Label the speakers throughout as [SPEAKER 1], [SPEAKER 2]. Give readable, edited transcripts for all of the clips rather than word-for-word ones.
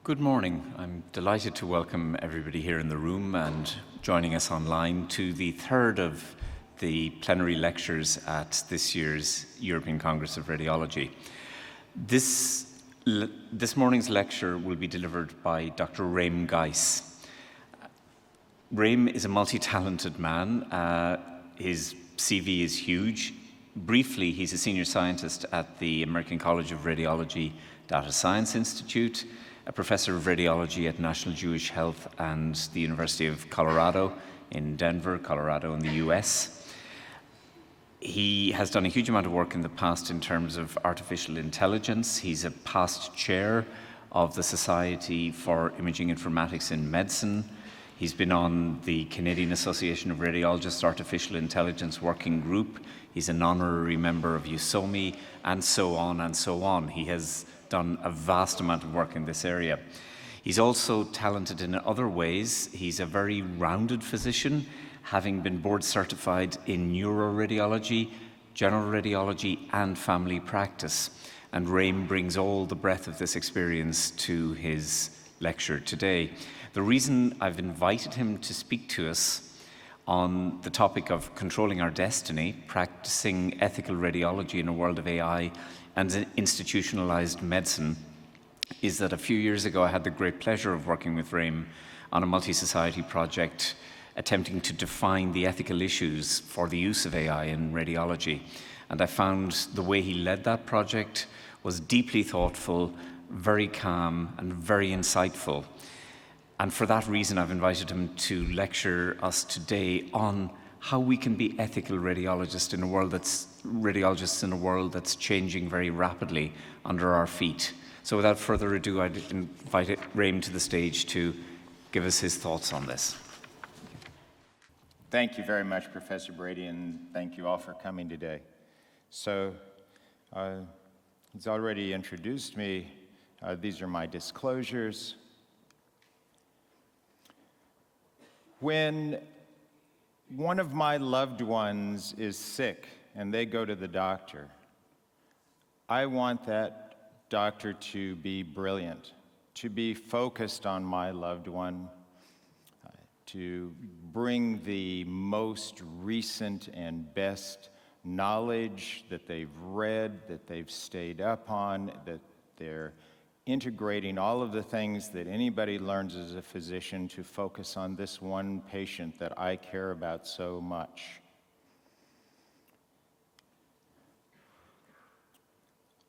[SPEAKER 1] Good morning. I'm delighted to welcome everybody here in the room and joining us online to the third of the plenary lectures at this year's European Congress of Radiology. This morning's lecture will be delivered by Dr. Raym Geis. Raym is a multi-talented man. His CV is huge. Briefly, he's a senior scientist at the American College of Radiology Data Science Institute, a professor of radiology at National Jewish Health and the University of Colorado in Denver, Colorado in the US. He has done a huge amount of work in the past in terms of artificial intelligence. He's a past chair of the Society for Imaging Informatics in Medicine. He's been on the Canadian Association of Radiologists Artificial Intelligence Working Group. He's an honorary member of USOMI, and so on and so on. He has done a vast amount of work in this area. He's also talented in other ways. He's a very rounded physician, having been board certified in neuroradiology, general radiology, and family practice. And Raym brings all the breadth of this experience to his lecture today. The reason I've invited him to speak to us on the topic of controlling our destiny, practicing ethical radiology in a world of AI and institutionalized medicine, is that a few years ago I had the great pleasure of working with Raym on a multi-society project attempting to define the ethical issues for the use of AI in radiology. And I found the way he led that project was deeply thoughtful, very calm, and very insightful. And for that reason, I've invited him to lecture us today on how we can be ethical radiologists in a world that's changing very rapidly under our feet. So without further ado, I'd invite Raym to the stage to give us his thoughts on this.
[SPEAKER 2] Thank you very much, Professor Brady, and thank you all for coming today. So, he's already introduced me. These are my disclosures. When one of my loved ones is sick and they go to the doctor, I want that doctor to be brilliant, to be focused on my loved one, to bring the most recent and best knowledge that they've read, that they've stayed up on, that they're integrating all of the things that anybody learns as a physician to focus on this one patient that I care about so much.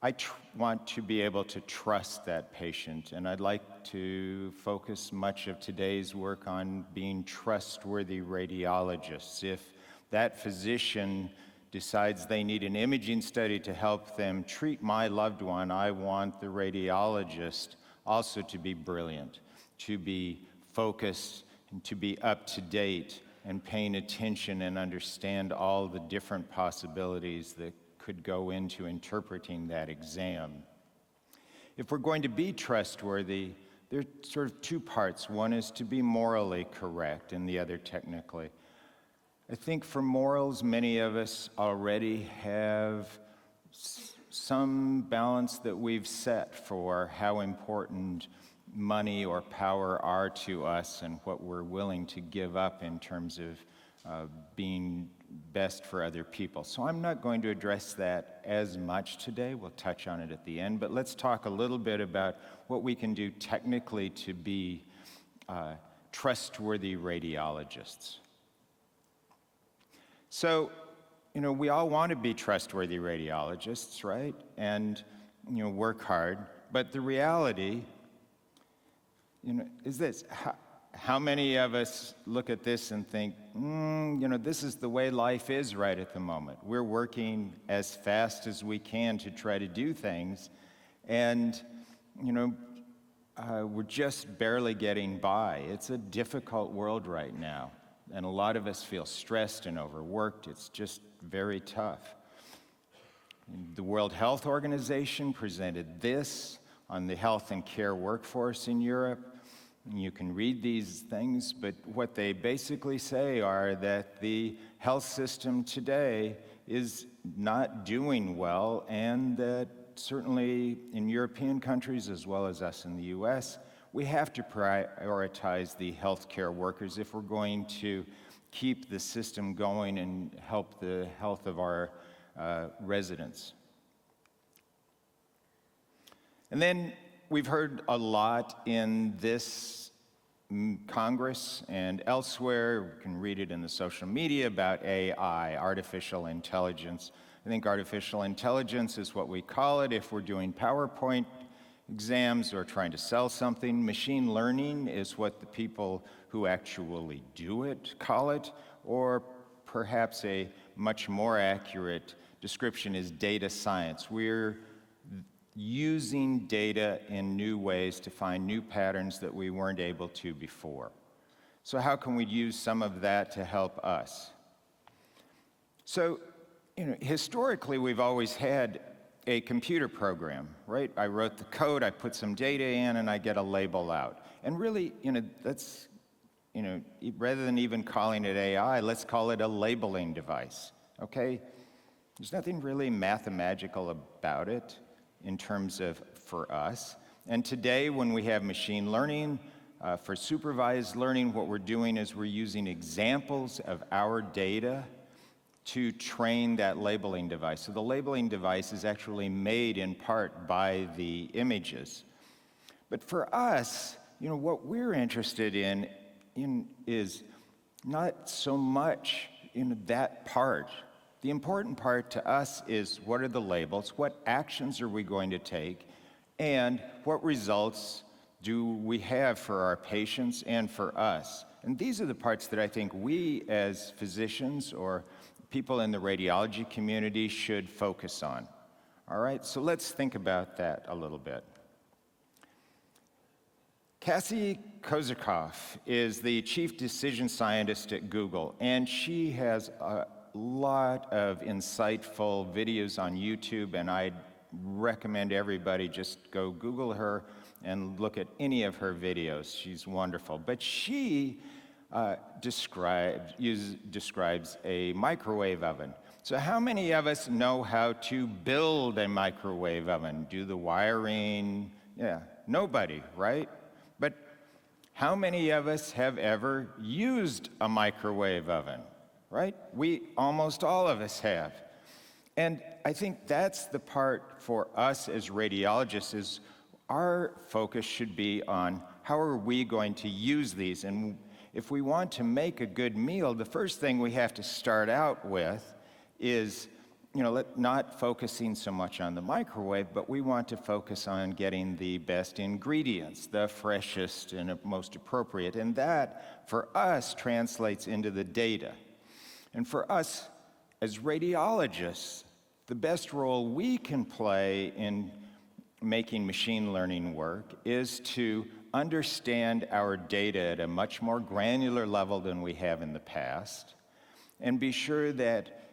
[SPEAKER 2] I want to be able to trust that patient, and I'd like to focus much of today's work on being trustworthy radiologists. If that physician decides they need an imaging study to help them treat my loved one, I want the radiologist also to be brilliant, to be focused, and to be up to date and paying attention and understand all the different possibilities that could go into interpreting that exam. If we're going to be trustworthy, there are sort of two parts. One is to be morally correct and the other technically. I think for morals, many of us already have some balance that we've set for how important money or power are to us and what we're willing to give up in terms of being best for other people. So I'm not going to address that as much today. We'll touch on it at the end, but let's talk a little bit about what we can do technically to be trustworthy radiologists. So, we all want to be trustworthy radiologists, right? And, work hard. But the reality, is this. How many of us look at this and think, this is the way life is right at the moment. We're working as fast as we can to try to do things, and, we're just barely getting by. It's a difficult world right now. And a lot of us feel stressed and overworked. It's just very tough. The World Health Organization presented this on the health and care workforce in Europe. You can read these things, but what they basically say are that the health system today is not doing well, and that certainly in European countries, as well as us in the US, we have to prioritize the healthcare workers if we're going to keep the system going and help the health of our residents. And then we've heard a lot in this Congress and elsewhere. We can read it in the social media about AI, artificial intelligence. I think artificial intelligence is what we call it if we're doing PowerPoint exams or trying to sell something. Machine learning is what the people who actually do it call it, or perhaps a much more accurate description is data science. We're using data in new ways to find new patterns that we weren't able to before. So how can we use some of that to help us? So, historically, we've always had a computer program, right? I wrote the code, I put some data in, and I get a label out. And really, that's, rather than even calling it AI, let's call it a labeling device, okay? There's nothing really mathematical about it in terms of for us. And today, when we have machine learning, for supervised learning, what we're doing is we're using examples of our data to train that labeling device. So the labeling device is actually made in part by the images. But for us, what we're interested in is not so much in that part. The important part to us is what are the labels, what actions are we going to take, and what results do we have for our patients and for us. And these are the parts that I think we as physicians or people in the radiology community should focus on. All right, so let's think about that a little bit. Cassie Kozikoff is the chief decision scientist at Google, and she has a lot of insightful videos on YouTube, and I'd recommend everybody just go Google her and look at any of her videos. She's wonderful. But she describes a microwave oven. So how many of us know how to build a microwave oven? Do the wiring? Yeah, nobody, right? But how many of us have ever used a microwave oven, right? Almost all of us have. And I think that's the part for us as radiologists is our focus should be on how are we going to use these. And if we want to make a good meal, the first thing we have to start out with is, not focusing so much on the microwave, but we want to focus on getting the best ingredients, the freshest and most appropriate. And that, for us, translates into the data. And for us, as radiologists, the best role we can play in making machine learning work is to understand our data at a much more granular level than we have in the past, and be sure that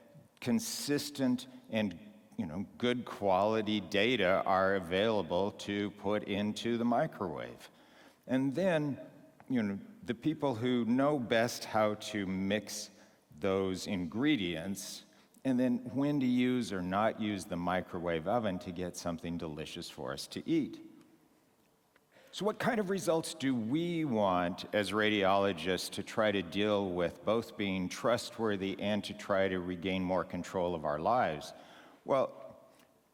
[SPEAKER 2] consistent and good quality data are available to put into the microwave. And then, the people who know best how to mix those ingredients and then when to use or not use the microwave oven to get something delicious for us to eat. So what kind of results do we want as radiologists to try to deal with, both being trustworthy and to try to regain more control of our lives? Well,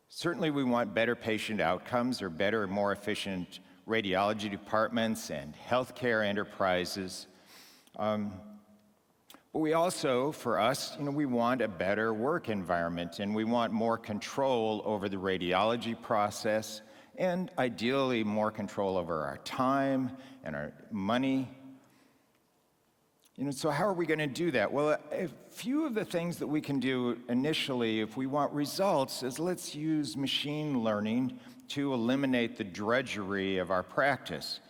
[SPEAKER 2] certainly we want better patient outcomes or better, more efficient radiology departments and healthcare enterprises. But we also, for us, we want a better work environment, and we want more control over the radiology process, and ideally more control over our time and our money. So how are we going to do that? Well, a few of the things that we can do initially if we want results is let's use machine learning to eliminate the drudgery of our practice.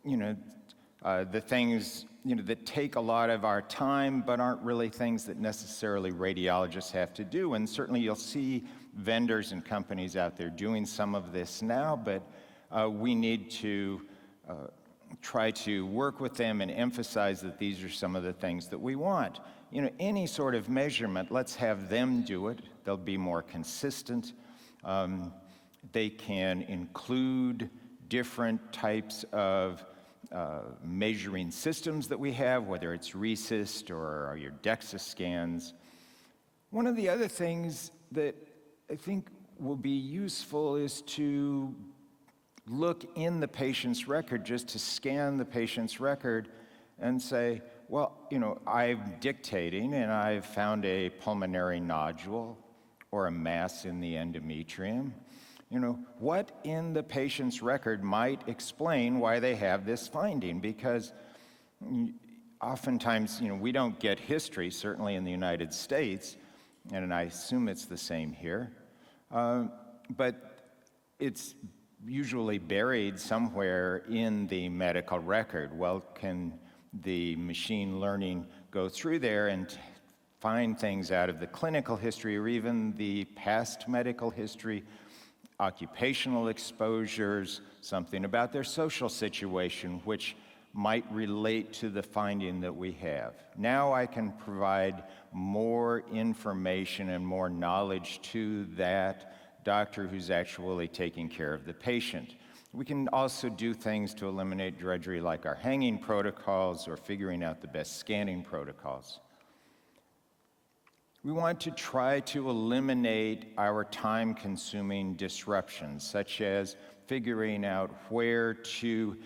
[SPEAKER 2] The things that take a lot of our time but aren't really things that necessarily radiologists have to do. And certainly you'll see vendors and companies out there doing some of this now, but we need to try to work with them and emphasize that these are some of the things that we want. Any sort of measurement, let's have them do it. They'll be more consistent. They can include different types of measuring systems that we have, whether it's RECIST or your DEXA scans. One of the other things that I think will be useful is to look in the patient's record, just to scan the patient's record and say, well, I'm dictating and I've found a pulmonary nodule or a mass in the endometrium. What in the patient's record might explain why they have this finding? Because oftentimes, we don't get history, certainly in the United States, and I assume it's the same here, but it's usually buried somewhere in the medical record. Well, can the machine learning go through there and find things out of the clinical history or even the past medical history, occupational exposures, something about their social situation, which might relate to the finding that we have? Now I can provide more information and more knowledge to that doctor who's actually taking care of the patient. We can also do things to eliminate drudgery like our hanging protocols or figuring out the best scanning protocols. We want to try to eliminate our time-consuming disruptions, such as figuring out where to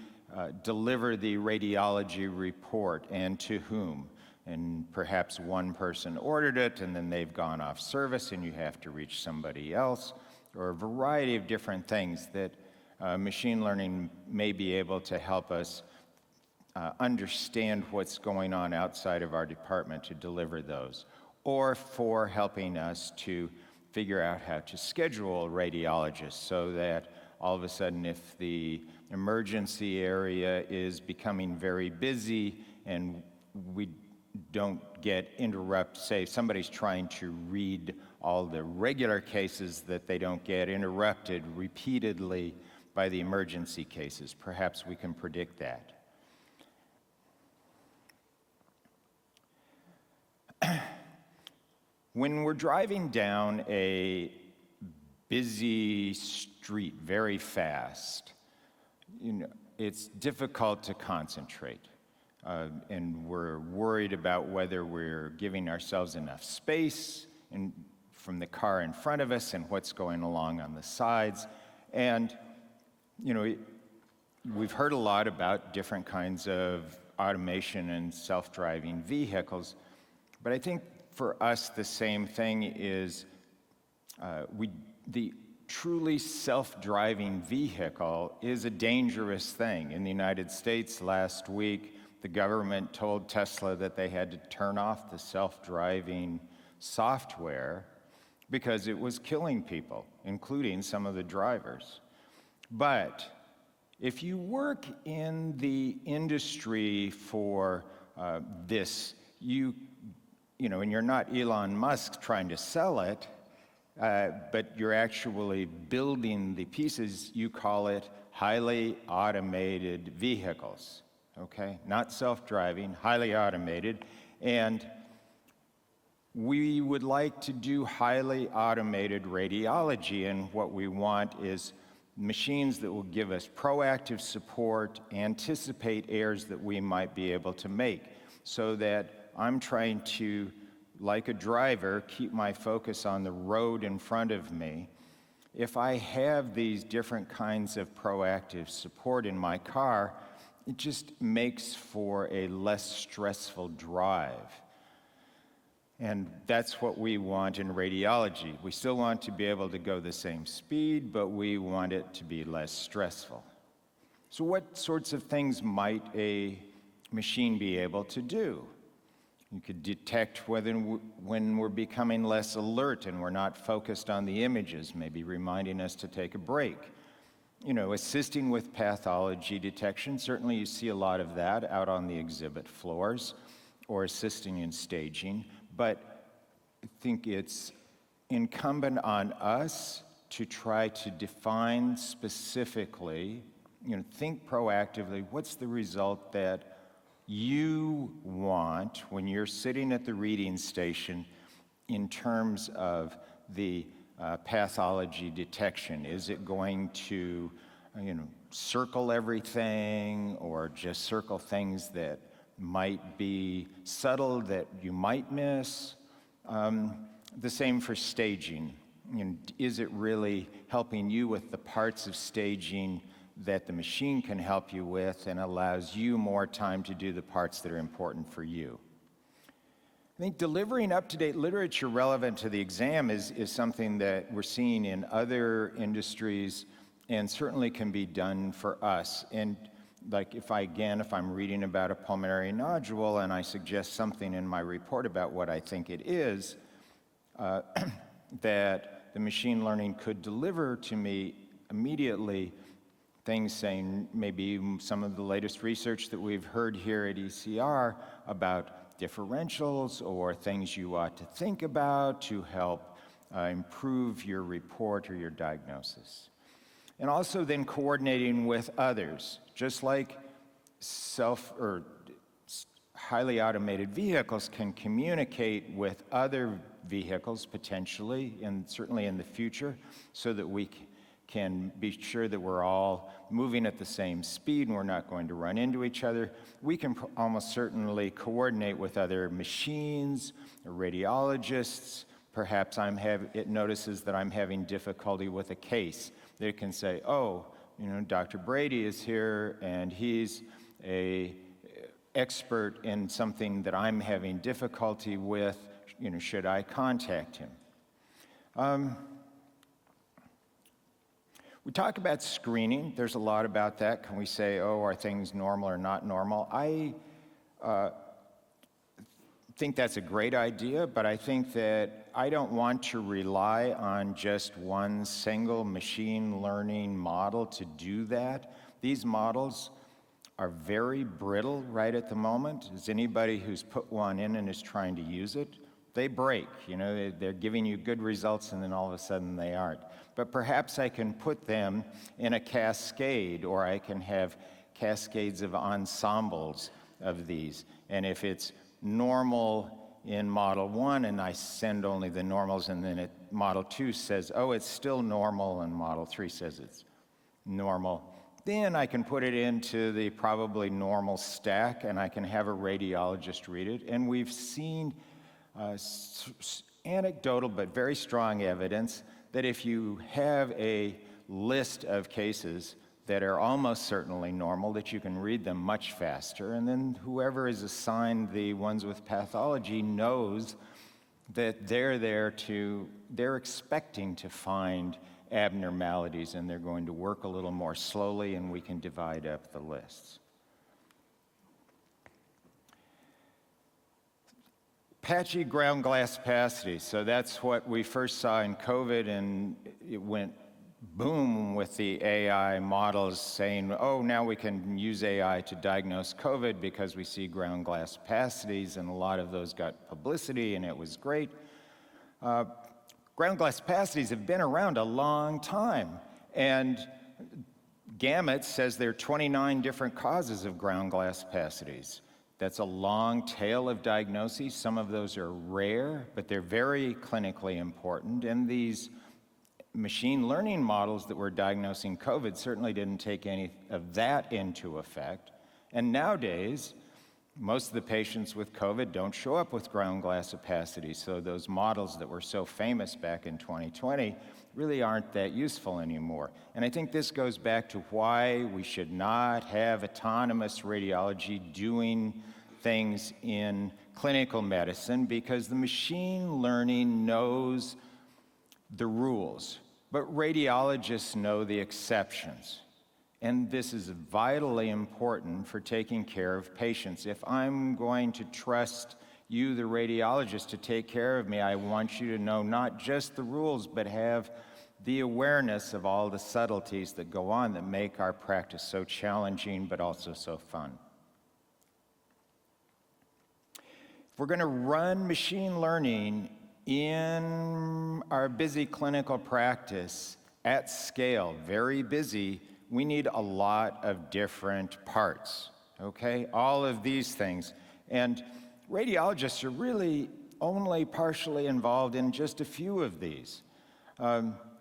[SPEAKER 2] deliver the radiology report and to whom. And perhaps one person ordered it and then they've gone off service and you have to reach somebody else, or a variety of different things that machine learning may be able to help us understand what's going on outside of our department to deliver those, or for helping us to figure out how to schedule radiologists so that all of a sudden if the emergency area is becoming very busy and we don't get interrupted, say somebody's trying to read all the regular cases, that they don't get interrupted repeatedly by the emergency cases. Perhaps we can predict that. When we're driving down a busy street very fast, it's difficult to concentrate. And we're worried about whether we're giving ourselves enough space from the car in front of us and what's going along on the sides. And, we've heard a lot about different kinds of automation and self-driving vehicles, but I think for us the same thing is the truly self-driving vehicle is a dangerous thing. In the United States last week, the government told Tesla that they had to turn off the self-driving software because it was killing people, including some of the drivers. But if you work in the industry for this, and you're not Elon Musk trying to sell it, but you're actually building the pieces, you call it highly automated vehicles, okay? Not self-driving, highly automated. And we would like to do highly automated radiology, and what we want is machines that will give us proactive support, anticipate errors that we might be able to make, so that I'm trying to, like a driver, keep my focus on the road in front of me. If I have these different kinds of proactive support in my car, it just makes for a less stressful drive. And that's what we want in radiology. We still want to be able to go the same speed, but we want it to be less stressful. So what sorts of things might a machine be able to do? You could detect when we're becoming less alert and we're not focused on the images, maybe reminding us to take a break. Assisting with pathology detection, certainly you see a lot of that out on the exhibit floors, or assisting in staging. But I think it's incumbent on us to try to define specifically, think proactively, what's the result that you want when you're sitting at the reading station in terms of the pathology detection? Is it going to circle everything or just circle things that might be subtle that you might miss. The same for staging. Is it really helping you with the parts of staging that the machine can help you with and allows you more time to do the parts that are important for you? I think delivering up-to-date literature relevant to the exam is something that we're seeing in other industries and certainly can be done for us. And like if I'm reading about a pulmonary nodule and I suggest something in my report about what I think it is, that the machine learning could deliver to me immediately things saying maybe some of the latest research that we've heard here at ECR about differentials or things you ought to think about to help improve your report or your diagnosis. And also then coordinating with others, just like highly automated vehicles can communicate with other vehicles potentially, and certainly in the future, so that we can be sure that we're all moving at the same speed and we're not going to run into each other. We can almost certainly coordinate with other machines or radiologists. Perhaps it notices that I'm having difficulty with a case. They can say, oh, Dr. Brady is here and he's an expert in something that I'm having difficulty with. Should I contact him? We talk about screening. There's a lot about that. Can we say, oh, are things normal or not normal? I think that's a great idea, but I think that I don't want to rely on just one single machine learning model to do that. These models are very brittle right at the moment. As anybody who's put one in and is trying to use it, they break. They're giving you good results and then all of a sudden they aren't. But perhaps I can put them in a cascade, or I can have cascades of ensembles of these. And if it's normal in Model 1 and I send only the normals, and then Model 2 says, oh, it's still normal, and Model 3 says it's normal, then I can put it into the probably normal stack and I can have a radiologist read it. And we've seen anecdotal but very strong evidence that if you have a list of cases that are almost certainly normal, that you can read them much faster, and then whoever is assigned the ones with pathology knows that they're expecting to find abnormalities, and they're going to work a little more slowly, and we can divide up the lists. Patchy ground glass opacity. So that's what we first saw in COVID, and it went boom with the AI models saying, oh, now we can use AI to diagnose COVID because we see ground glass opacities, and a lot of those got publicity, and it was great. Ground glass opacities have been around a long time, and Gamut says there are 29 different causes of ground glass opacities. That's a long tail of diagnoses. Some of those are rare, but they're very clinically important. And these machine learning models that were diagnosing COVID certainly didn't take any of that into effect. And nowadays, most of the patients with COVID don't show up with ground glass opacity. So those models that were so famous back in 2020 really aren't that useful anymore. And I think this goes back to why we should not have autonomous radiology doing things in clinical medicine, because the machine learning knows the rules, but radiologists know the exceptions. And this is vitally important for taking care of patients. If I'm going to trust you, the radiologist, to take care of me, I want you to know not just the rules, but have the awareness of all the subtleties that go on that make our practice so challenging, but also so fun. If we're going to run machine learning in our busy clinical practice at scale, very busy, we need a lot of different parts, okay? All of these things. And radiologists are really only partially involved in just a few of these.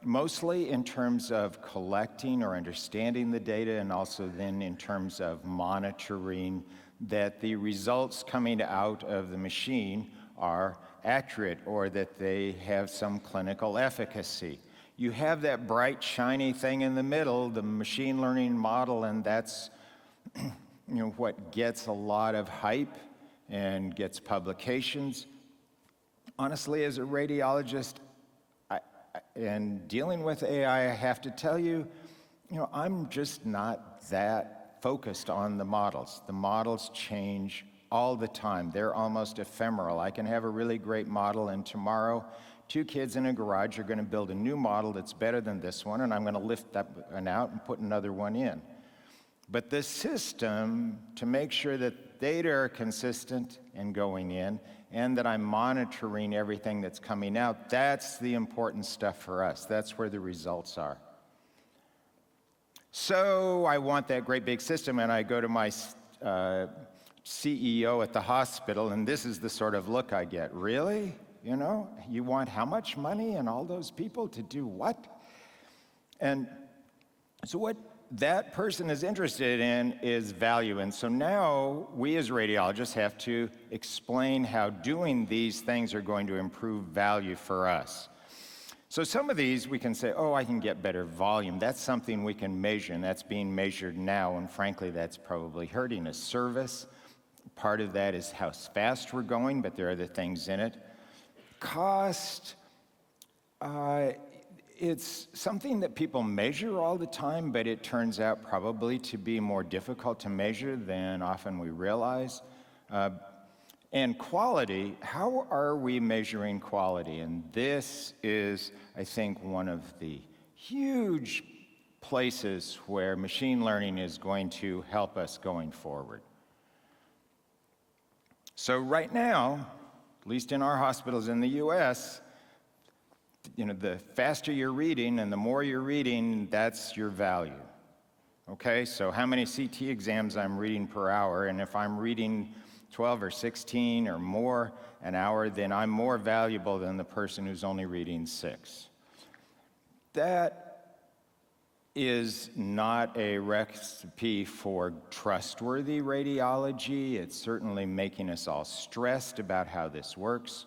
[SPEAKER 2] mostly in terms of collecting or understanding the data, and also then in terms of monitoring that the results coming out of the machine are accurate or that they have some clinical efficacy. You have that bright, shiny thing in the middle, the machine learning model, and that's what gets a lot of hype and gets publications. Honestly, as a radiologist, and dealing with AI, I have to tell you, I'm just not that focused on the models. The models change all the time. They're almost ephemeral. I can have a really great model, and tomorrow, 2 kids in a garage are going to build a new model that's better than this one, and I'm going to lift that one out and put another one in. But the system, to make sure that data are consistent and going in, and that I'm monitoring everything that's coming out, that's the important stuff for us. That's where the results are. So I want that great big system, and I go to my CEO at the hospital, and this is the sort of look I get. Really? You want how much money and all those people to do what? And so what that person is interested in is value. And so now we as radiologists have to explain how doing these things are going to improve value for us. So some of these we can say, I can get better volume. That's something we can measure, and that's being measured now, and frankly, that's probably hurting us. Service, part of that is how fast we're going, but there are other things in it. Cost, it's something that people measure all the time, but it turns out probably to be more difficult to measure than often we realize. And quality, how are we measuring quality? And this is, I think, one of the huge places where machine learning is going to help us going forward. So right now, at least in our hospitals in the US, the faster you're reading and the more you're reading, that's your value. Okay, so how many CT exams I'm reading per hour, and if I'm reading 12 or 16 or more an hour, then I'm more valuable than the person who's only reading 6. That is not a recipe for trustworthy radiology. It's certainly making us all stressed about how this works.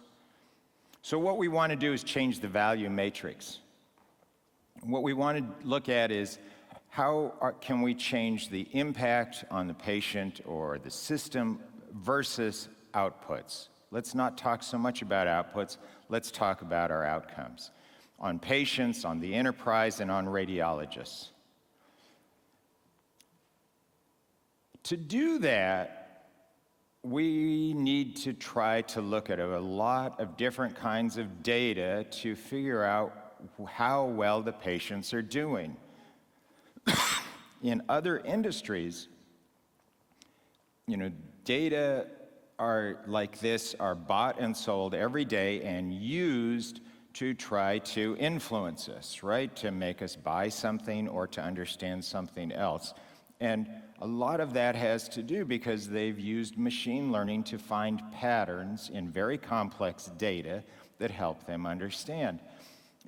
[SPEAKER 2] So what we want to do is change the value matrix. What we want to look at is can we change the impact on the patient or the system versus outputs. Let's not talk so much about outputs. Let's talk about our outcomes on patients, on the enterprise, and on radiologists. To do that, we need to try to look at a lot of different kinds of data to figure out how well the patients are doing. In other industries, data like this are bought and sold every day and used to try to influence us, right? To make us buy something or to understand something else. And a lot of that has to do because they've used machine learning to find patterns in very complex data that help them understand.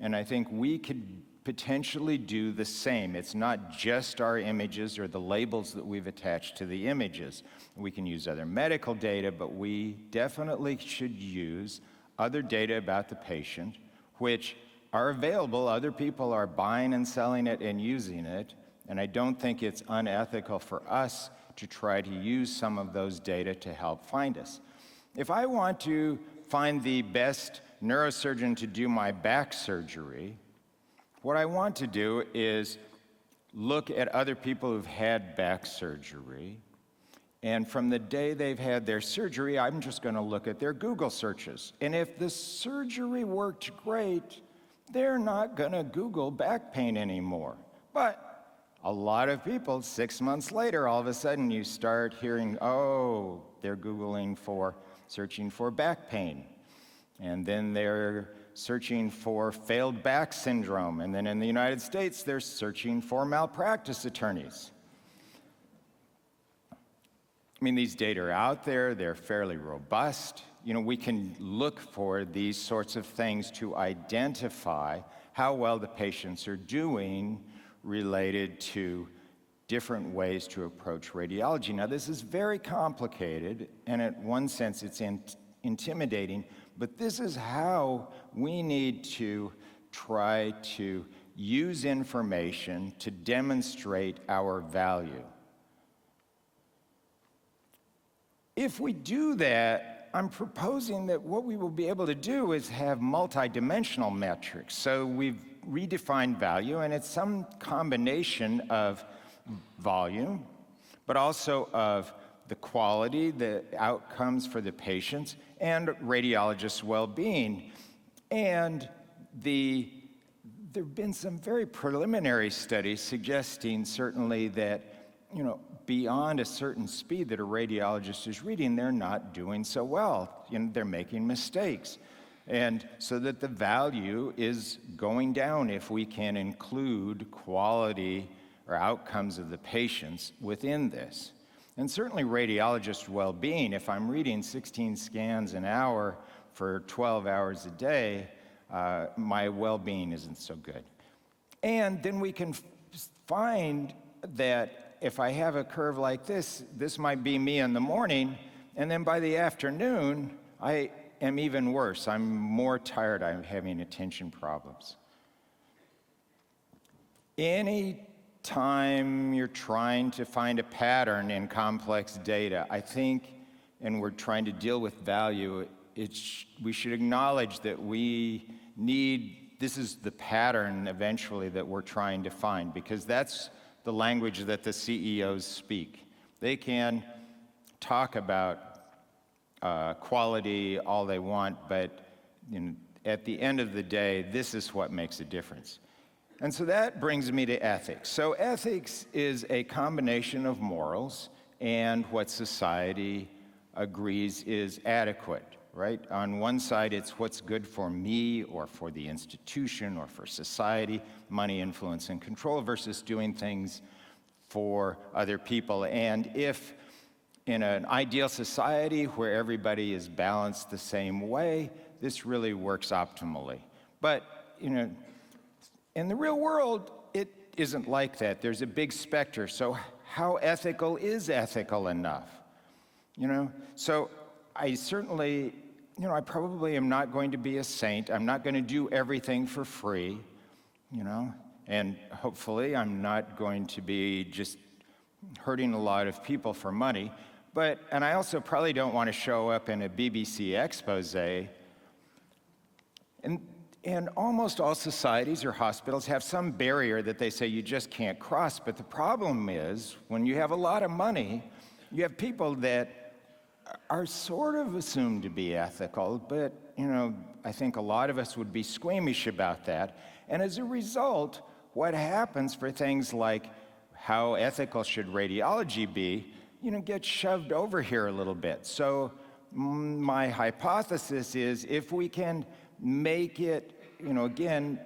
[SPEAKER 2] And I think we could potentially do the same. It's not just our images or the labels that we've attached to the images. We can use other medical data, but we definitely should use other data about the patient, which are available. Other people are buying and selling it and using it, and I don't think it's unethical for us to try to use some of those data to help find us. If I want to find the best neurosurgeon to do my back surgery, what I want to do is look at other people who've had back surgery, and from the day they've had their surgery, I'm just going to look at their Google searches. And if the surgery worked great, they're not going to Google back pain anymore. But a lot of people, 6 months later, all of a sudden you start hearing, they're searching for back pain. And then they're searching for failed back syndrome. And then in the United States, they're searching for malpractice attorneys. I mean, these data are out there. They're fairly robust. We can look for these sorts of things to identify how well the patients are doing related to different ways to approach radiology. Now, this is very complicated, and in one sense it's intimidating, but this is how we need to try to use information to demonstrate our value. If we do that, I'm proposing that what we will be able to do is have multidimensional metrics. So we've redefined value, and it's some combination of volume, but also of the quality, the outcomes for the patients, and radiologists' well-being. And there have been some very preliminary studies suggesting certainly that, beyond a certain speed that a radiologist is reading, they're not doing so well. They're making mistakes. And so that the value is going down if we can include quality or outcomes of the patients within this. And certainly radiologist well-being, if I'm reading 16 scans an hour for 12 hours a day, my well-being isn't so good. And then we can find that if I have a curve like this might be me in the morning, and then by the afternoon, I am even worse. I'm more tired. I'm having attention problems. Any time you're trying to find a pattern in complex data, I think, and we're trying to deal with value, we should acknowledge that this is the pattern eventually that we're trying to find, because that's the language that the CEOs speak. They can talk about quality all they want, but at the end of the day, this is what makes a difference. And so that brings me to ethics. So ethics is a combination of morals and what society agrees is adequate, right? On one side, it's what's good for me or for the institution or for society, money, influence, and control, versus doing things for other people. And if in an ideal society where everybody is balanced the same way, this really works optimally. But, in the real world, it isn't like that. There's a big spectrum. So how ethical is ethical enough? So I certainly, I probably am not going to be a saint. I'm not going to do everything for free, and hopefully I'm not going to be just hurting a lot of people for money. And I also probably don't want to show up in a BBC expose. And almost all societies or hospitals have some barrier that they say you just can't cross. But the problem is, when you have a lot of money, you have people that are sort of assumed to be ethical, but, I think a lot of us would be squeamish about that. And as a result, what happens for things like how ethical should radiology be, gets shoved over here a little bit. So my hypothesis is, if we can make it, again,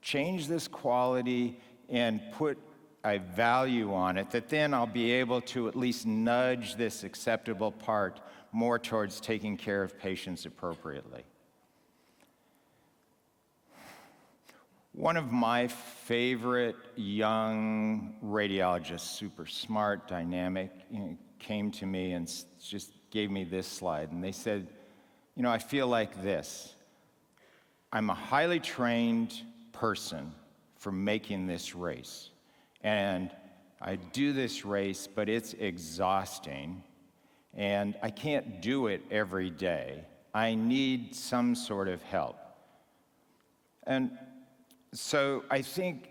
[SPEAKER 2] change this quality and put a value on it, that then I'll be able to at least nudge this acceptable part more towards taking care of patients appropriately. One of my favorite young radiologists, super smart, dynamic, came to me and just gave me this slide. And they said, I feel like this. I'm a highly trained person for making this race. And I do this race, but it's exhausting. And I can't do it every day. I need some sort of help. And so I think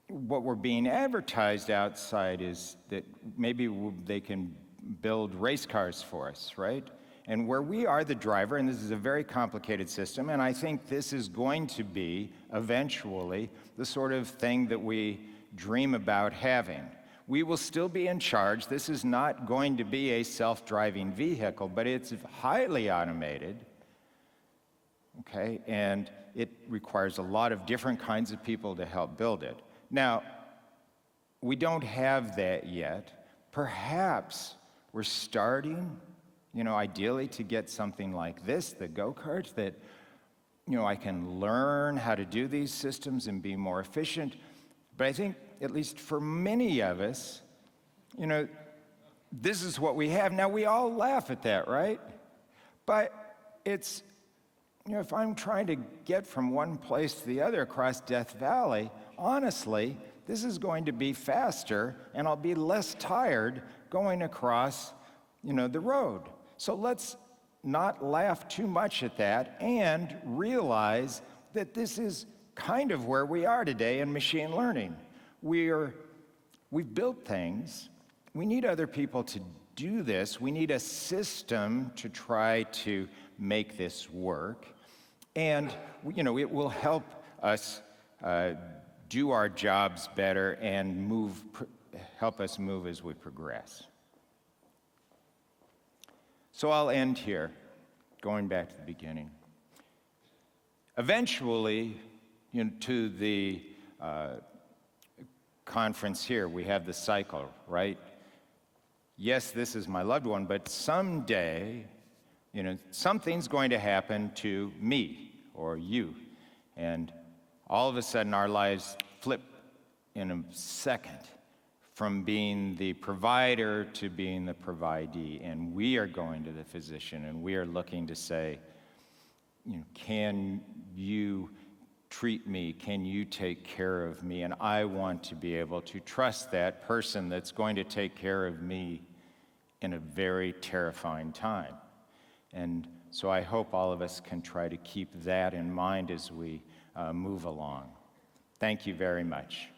[SPEAKER 2] what we're being advertised outside is that maybe they can build race cars for us, right? And where we are the driver, and this is a very complicated system, and I think this is going to be eventually the sort of thing that we dream about having. We will still be in charge. This is not going to be a self-driving vehicle, but it's highly automated, okay? And it requires a lot of different kinds of people to help build it. Now, we don't have that yet. Perhaps we're starting, ideally to get something like this, the go-kart, that I can learn how to do these systems and be more efficient. But I think, at least for many of us, this is what we have. Now, we all laugh at that, right? But it's, if I'm trying to get from one place to the other across Death Valley, honestly, this is going to be faster, and I'll be less tired going across, the road. So let's not laugh too much at that and realize that this is kind of where we are today in machine learning. We've built things. We need other people to do this. We need a system to try to make this work. And, it will help us do our jobs better and help us move as we progress. So I'll end here, going back to the beginning. Eventually, to the conference here, we have the cycle, right? Yes, this is my loved one, but someday, something's going to happen to me or you. And all of a sudden, our lives flip in a second from being the provider to being the providee. And we are going to the physician, and we are looking to say, can you treat me? Can you take care of me? And I want to be able to trust that person that's going to take care of me in a very terrifying time. And so I hope all of us can try to keep that in mind as we move along. Thank you very much.